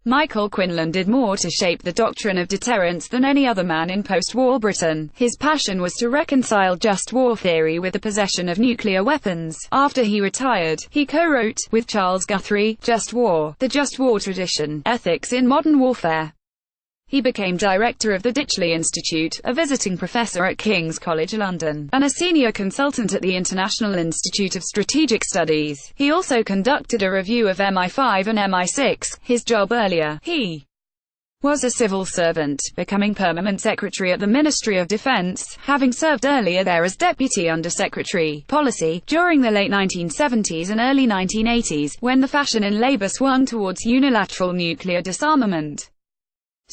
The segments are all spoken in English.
Michael Quinlan did more to shape the doctrine of deterrence than any other man in post-war Britain. His passion was to reconcile just war theory with the possession of nuclear weapons. After he retired, he co-wrote, with Charles Guthrie, Just War, The Just War Tradition, Ethics in Modern Warfare. He became director of the Ditchley Institute, a visiting professor at King's College London, and a senior consultant at the International Institute of Strategic Studies. He also conducted a review of MI5 and MI6, his job earlier. He was a civil servant, becoming Permament Secretary at the Ministry of Defence, having served earlier there as Deputy Under-Secretary, Policy, during the late 1970s and early 1980s, when the fashion in Labour swung towards unilateral nuclear disarmament.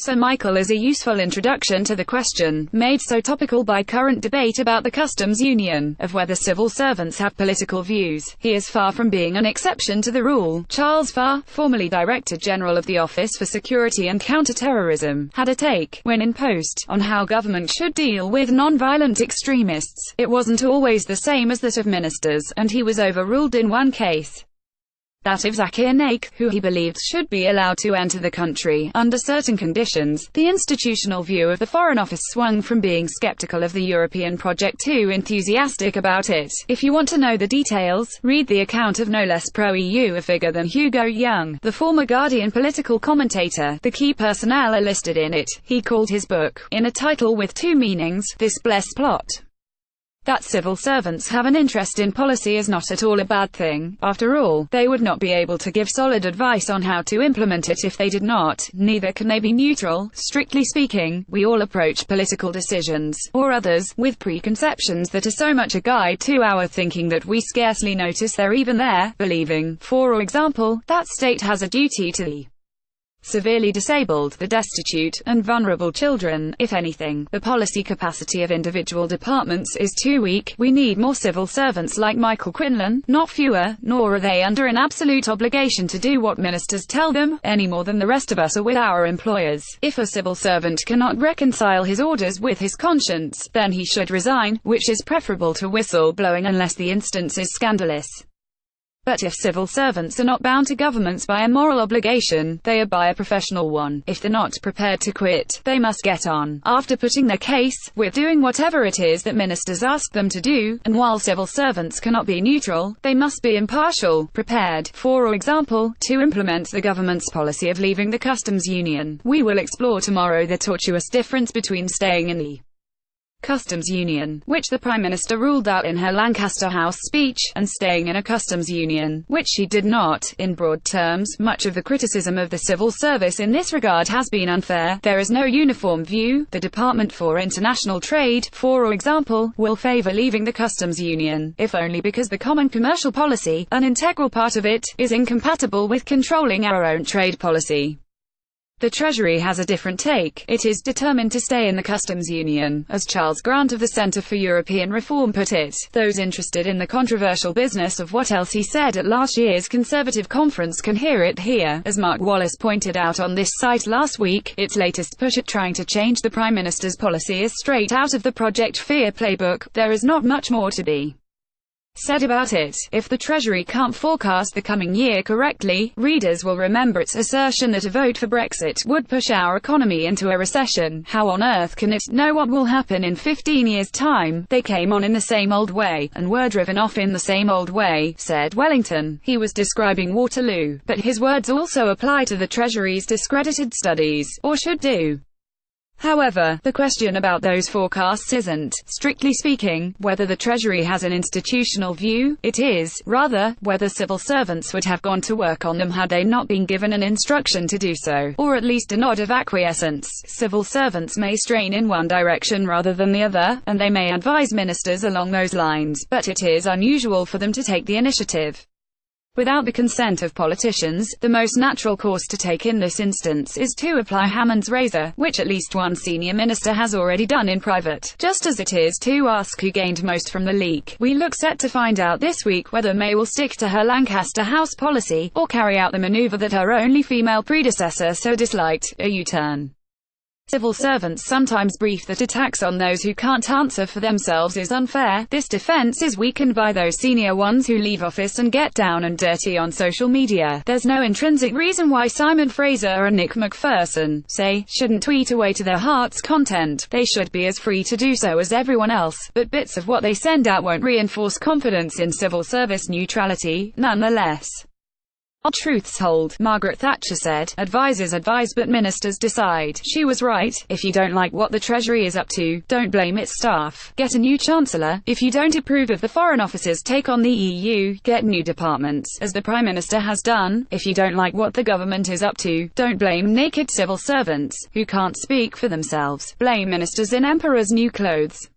So Michael is a useful introduction to the question, made so topical by current debate about the customs union, of whether civil servants have political views. He is far from being an exception to the rule. Charles Guthrie, formerly Director General of the Office for Security and Counter-Terrorism, had a take, when in post, on how government should deal with non-violent extremists. It wasn't always the same as that of ministers, and he was overruled in one case. That of Zakir Naik, who he believed should be allowed to enter the country, under certain conditions. The institutional view of the Foreign Office swung from being skeptical of the European project to enthusiastic about it. If you want to know the details, read the account of no less pro-EU a figure than Hugo Young, the former Guardian political commentator. The key personnel are listed in it. He called his book, in a title with two meanings, This Blessed Plot. That civil servants have an interest in policy is not at all a bad thing. After all, they would not be able to give solid advice on how to implement it if they did not. Neither can they be neutral. Strictly speaking, we all approach political decisions, or others, with preconceptions that are so much a guide to our thinking that we scarcely notice they're even there, believing, for example, that state has a duty to the severely disabled, the destitute, and vulnerable children. If anything, the policy capacity of individual departments is too weak. We need more civil servants like Michael Quinlan, not fewer, nor are they under an absolute obligation to do what ministers tell them, any more than the rest of us are with our employers. If a civil servant cannot reconcile his orders with his conscience, then he should resign, which is preferable to whistle-blowing unless the instance is scandalous. But if civil servants are not bound to governments by a moral obligation, they are by a professional one. If they're not prepared to quit, they must get on, after putting their case, with doing whatever it is that ministers ask them to do. And while civil servants cannot be neutral, they must be impartial, prepared, for example, to implement the government's policy of leaving the customs union. We will explore tomorrow the tortuous difference between staying in the customs union, which the Prime Minister ruled out in her Lancaster House speech, and staying in a customs union, which she did not. In broad terms, much of the criticism of the civil service in this regard has been unfair. There is no uniform view. The Department for International Trade, for example, will favour leaving the customs union, if only because the common commercial policy, an integral part of it, is incompatible with controlling our own trade policy. The Treasury has a different take. It is determined to stay in the customs union, as Charles Grant of the Centre for European Reform put it. Those interested in the controversial business of what else he said at last year's Conservative conference can hear it here. As Mark Wallace pointed out on this site last week, its latest push at trying to change the Prime Minister's policy is straight out of the Project Fear playbook. There is not much more to be said about it. If the Treasury can't forecast the coming year correctly, readers will remember its assertion that a vote for Brexit would push our economy into a recession. How on earth can it know what will happen in 15 years' time? They came on in the same old way, and were driven off in the same old way, said Wellington. He was describing Waterloo, but his words also apply to the Treasury's discredited studies, or should do. However, the question about those forecasts isn't, strictly speaking, whether the Treasury has an institutional view. It is, rather, whether civil servants would have gone to work on them had they not been given an instruction to do so, or at least a nod of acquiescence. Civil servants may strain in one direction rather than the other, and they may advise ministers along those lines, but it is unusual for them to take the initiative. Without the consent of politicians, the most natural course to take in this instance is to apply Hammond's razor, which at least one senior minister has already done in private, just as it is to ask who gained most from the leak. We look set to find out this week whether May will stick to her Lancaster House policy, or carry out the maneuver that her only female predecessor so disliked, a U-turn. Civil servants sometimes brief that attacks on those who can't answer for themselves is unfair. This defense is weakened by those senior ones who leave office and get down and dirty on social media. There's no intrinsic reason why Simon Fraser and Nick McPherson, say, shouldn't tweet away to their heart's content. They should be as free to do so as everyone else, but bits of what they send out won't reinforce confidence in civil service neutrality, nonetheless. All truths hold, Margaret Thatcher said. Advisers advise but ministers decide. She was right. If you don't like what the Treasury is up to, don't blame its staff. Get a new Chancellor. If you don't approve of the Foreign Office's take on the EU, get new departments, as the Prime Minister has done. If you don't like what the government is up to, don't blame naked civil servants, who can't speak for themselves. Blame ministers in emperor's new clothes.